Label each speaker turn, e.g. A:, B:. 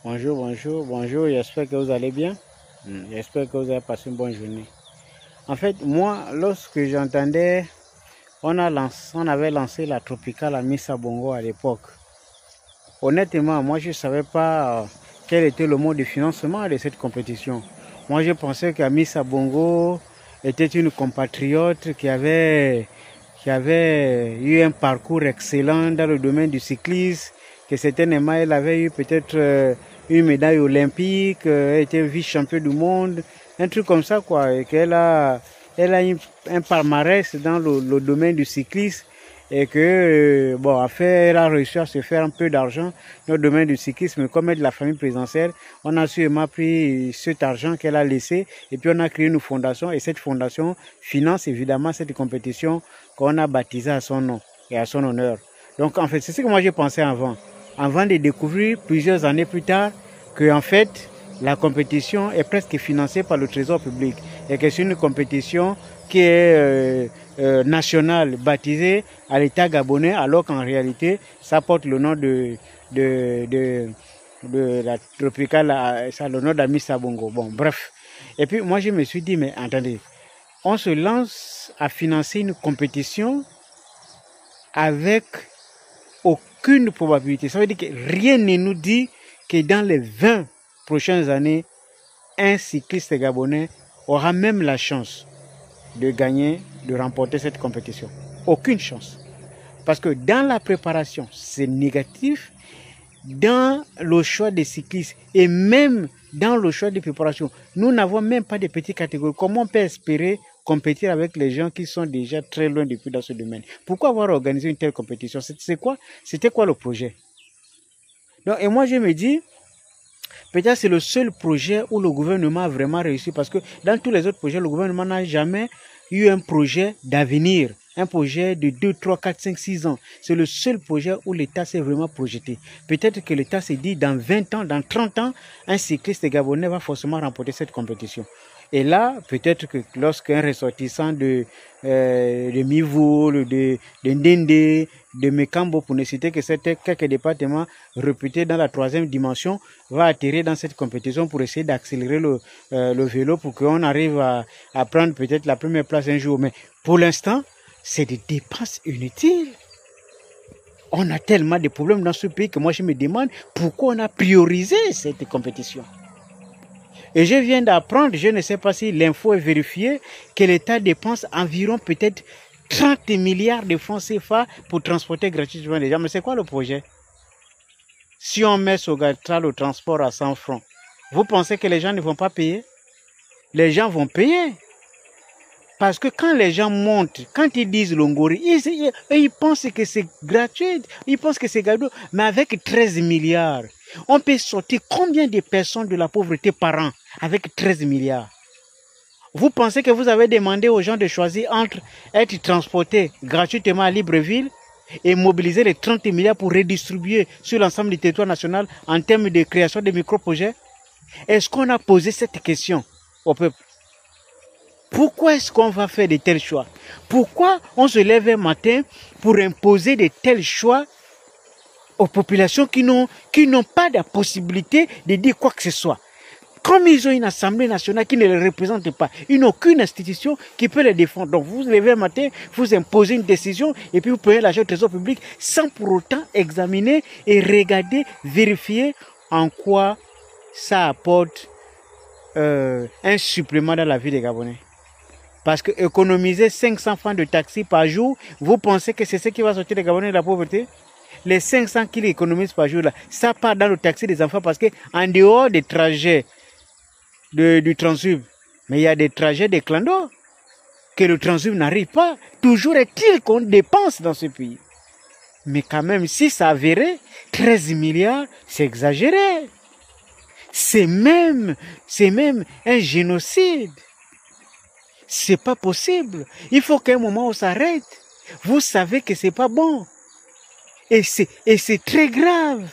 A: Bonjour, bonjour, bonjour, j'espère que vous allez bien. J'espère que vous avez passé une bonne journée. En fait, moi, lorsque j'entendais, on avait lancé la Tropicale à Missa Bongo à l'époque. Honnêtement, moi, je ne savais pas quel était le mode de financement de cette compétition. Moi, je pensais qu'Amissa Bongo était une compatriote qui avait eu un parcours excellent dans le domaine du cyclisme, que certainement elle avait eu peut-être une médaille olympique, elle était vice-championne du monde, un truc comme ça quoi, et qu'elle a un palmarès dans le domaine du cyclisme et que bon, elle a réussi à se faire un peu d'argent dans le domaine du cyclisme. Comme elle est de la famille présidentielle, on a sûrement pris cet argent qu'elle a laissé et puis on a créé une fondation et cette fondation finance évidemment cette compétition qu'on a baptisée à son nom et à son honneur. Donc en fait, c'est ce que moi j'ai pensé avant de découvrir plusieurs années plus tard que en fait la compétition est presque financée par le trésor public et que c'est une compétition qui est nationale, baptisée à l'État gabonais, alors qu'en réalité ça porte le nom de la Tropicale, ça le nom d'Amissa Bongo. Bon, bref. Et puis moi je me suis dit, mais attendez, on se lance à financer une compétition avec aucune probabilité. Ça veut dire que rien ne nous dit que dans les 20 prochaines années, un cycliste gabonais aura même la chance de gagner, de remporter cette compétition. Aucune chance. Parce que dans la préparation, c'est négatif. Dans le choix des cyclistes et même dans le choix des préparations, nous n'avons même pas de petites catégories. Comment on peut espérer compétir avec les gens qui sont déjà très loin depuis dans ce domaine? Pourquoi avoir organisé une telle compétition? C'était quoi le projet? Donc, et moi, je me dis, peut-être c'est le seul projet où le gouvernement a vraiment réussi parce que dans tous les autres projets, le gouvernement n'a jamais eu un projet d'avenir. Un projet de 2, 3, 4, 5, 6 ans. C'est le seul projet où l'État s'est vraiment projeté. Peut-être que l'État s'est dit dans 20 ans, dans 30 ans, un cycliste gabonais va forcément remporter cette compétition. Et là, peut-être que lorsqu'un ressortissant de Mivoul, de Ndende, de Mekambo, pour ne citer que c'était quelques départements réputés dans la 3e dimension, va atterrir dans cette compétition pour essayer d'accélérer le vélo pour qu'on arrive à prendre peut-être la première place un jour. Mais pour l'instant, c'est des dépenses inutiles. On a tellement de problèmes dans ce pays que moi je me demande pourquoi on a priorisé cette compétition. Et je viens d'apprendre, je ne sais pas si l'info est vérifiée, que l'État dépense environ peut-être 30 milliards de francs CFA pour transporter gratuitement les gens. Mais c'est quoi le projet? Si on met sur le transport à 100 francs, vous pensez que les gens ne vont pas payer? Les gens vont payer. Parce que quand les gens montent, quand ils disent Longori, ils pensent que c'est gratuit, ils pensent que c'est cadeau. Mais avec 13 milliards, on peut sortir combien de personnes de la pauvreté par an avec 13 milliards? Vous pensez que vous avez demandé aux gens de choisir entre être transportés gratuitement à Libreville et mobiliser les 30 milliards pour redistribuer sur l'ensemble du territoire national en termes de création de micro-projets? Est-ce qu'on a posé cette question au peuple? Pourquoi est-ce qu'on va faire de tels choix? Pourquoi on se lève un matin pour imposer de tels choix aux populations qui n'ont pas la possibilité de dire quoi que ce soit? Comme ils ont une assemblée nationale qui ne les représente pas, ils n'ont aucune institution qui peut les défendre. Donc vous vous levez un matin, vous imposez une décision et puis vous prenez l'argent au trésor public sans pour autant examiner et regarder, vérifier en quoi ça apporte un supplément dans la vie des Gabonais. Parce que économiser 500 francs de taxi par jour, vous pensez que c'est ce qui va sortir les Gabonais de la pauvreté? Les 500 qu'ils économisent par jour, là, ça part dans le taxi des enfants parce qu'en dehors des trajets du Transsub, mais il y a des trajets des clandos que le Transsub n'arrive pas. Toujours est-il qu'on dépense dans ce pays. Mais quand même, si ça avéré, 13 milliards, c'est exagéré. C'est même un génocide. C'est pas possible. Il faut qu'à un moment on s'arrête. Vous savez que c'est pas bon. Et c'est très grave.